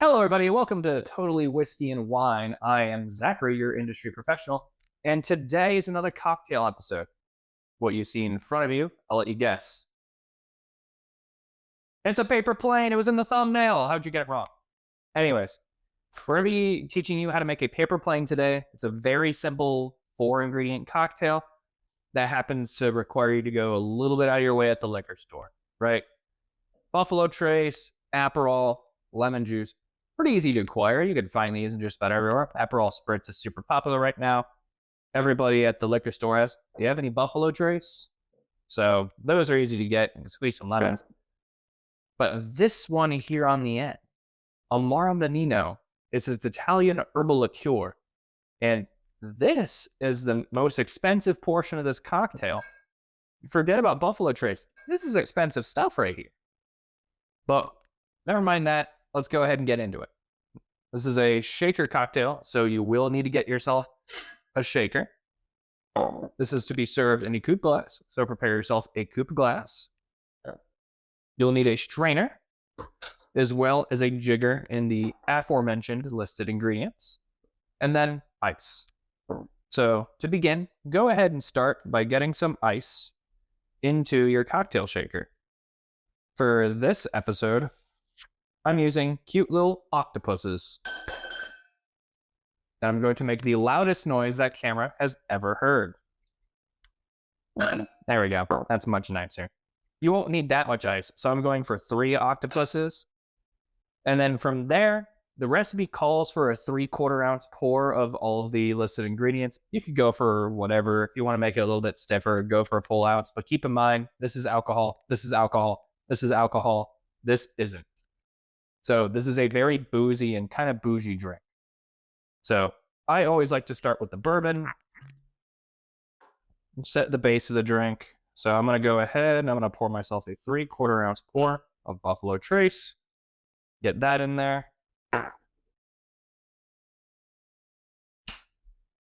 Hello, everybody. Welcome to Totally Whiskey and Wine. I am Zachary, your industry professional, and today is another cocktail episode. What you see in front of you, I'll let you guess. It's a paper plane. It was in the thumbnail. How'd you get it wrong? Anyways, we're going to be teaching you how to make a paper plane today. It's a very simple 4-ingredient cocktail that happens to require you to go a little bit out of your way at the liquor store, right? Buffalo Trace, Aperol, lemon juice. Pretty easy to acquire. You can find these in just about everywhere. Aperol Spritz is super popular right now. Everybody at the liquor store has. Do you have any Buffalo Trace? So those are easy to get. You can squeeze some lemons. But this one here on the end, Amaro Menino, it's an Italian herbal liqueur. And this is the most expensive portion of this cocktail. Forget about Buffalo Trace. This is expensive stuff right here. But never mind that. Let's go ahead and get into it. This is a shaker cocktail, so you will need to get yourself a shaker. This is to be served in a coupe glass, so prepare yourself a coupe glass. You'll need a strainer, as well as a jigger in the aforementioned listed ingredients, and then ice. So to begin, go ahead and start by getting some ice into your cocktail shaker. For this episode, I'm using cute little octopuses. And I'm going to make the loudest noise that camera has ever heard. There we go. That's much nicer. You won't need that much ice, so I'm going for 3 octopuses. And then from there, the recipe calls for a 3/4 ounce pour of all of the listed ingredients. You could go for whatever. If you want to make it a little bit stiffer, go for a full ounce. But keep in mind, this is alcohol, this is alcohol, this is alcohol, this isn't. So this is a very boozy and kind of bougie drink. So I always like to start with the bourbon, set the base of the drink. So I'm going to go ahead and I'm going to pour myself a 3/4 ounce pour of Buffalo Trace. Get that in there.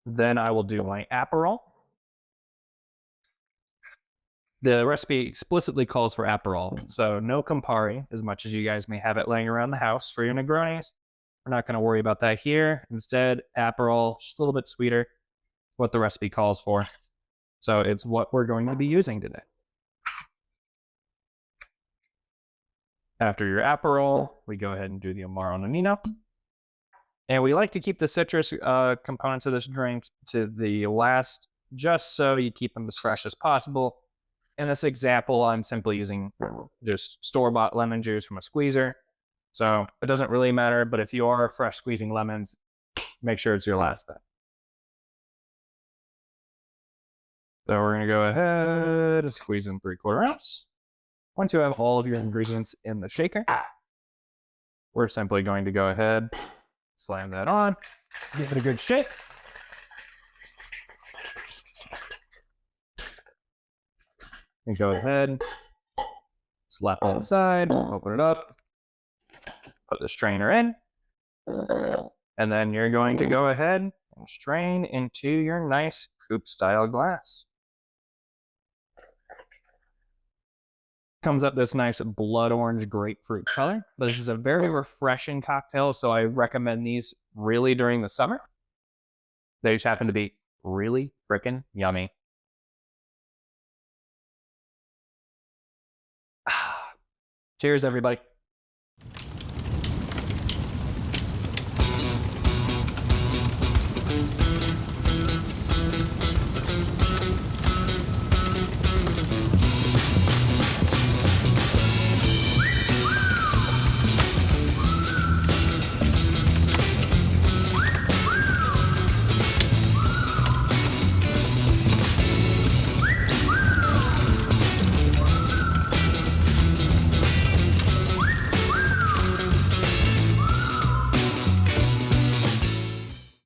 Then I will do my Aperol. The recipe explicitly calls for Aperol, so no Campari, as much as you guys may have it laying around the house for your Negronis. We're not going to worry about that here. Instead, Aperol, just a little bit sweeter, what the recipe calls for. So it's what we're going to be using today. After your Aperol, we go ahead and do the Amaro Menino. And we like to keep the citrus components of this drink to the last, just so you keep them as fresh as possible. In this example, I'm simply using just store-bought lemon juice from a squeezer. So it doesn't really matter, but if you are fresh squeezing lemons, make sure it's your last thing. So we're going to go ahead and squeeze in 3/4 ounce. Once you have all of your ingredients in the shaker, we're simply going to go ahead, slam that on, give it a good shake. And go ahead, slap on the side, open it up, put the strainer in, and then you're going to go ahead and strain into your nice coupe style glass. Comes up this nice blood orange grapefruit color, but this is a very refreshing cocktail, so I recommend these really during the summer. They just happen to be really freaking yummy. Cheers, everybody.